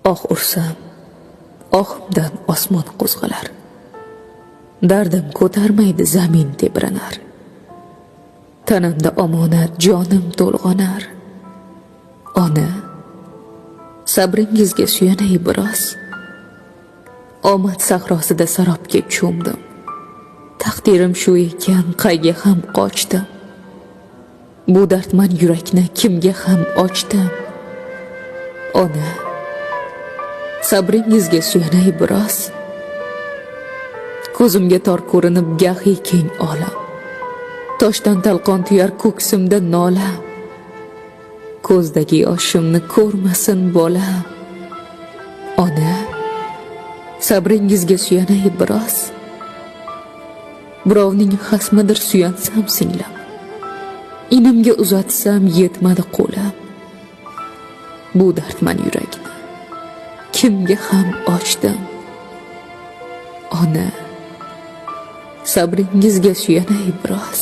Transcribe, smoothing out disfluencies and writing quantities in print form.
Oh ursam, ohimdan osmon qo'zg'alar. Dardim ko'tarmaydi zamin tebranar. Tanamda omonat jonim to'lg'anar. Ona, sabringizga suyanay biroz. Omad sahrosida sarobga cho'mdim. Taqdirim shu ekan, qayga ham qochdim. Bu dardman yurakni kimga ham ochdim. Ona, sabringizga suyanay biroz. Ko'zimga tor ko'rinib gahi keng olam. Toshdan talqon tuyar ko'ksimda nola. Ko'zdagi yoshimni ko'rmasin bolam. Ona, sabringizga suyanay biroz. Birovning xasmidir suyansam singlim. Inimga uzatsam yetmadi qo'lim. Bu dardman yurakni kimga ham ochdim. Ona, sabringizga suyanay biroz.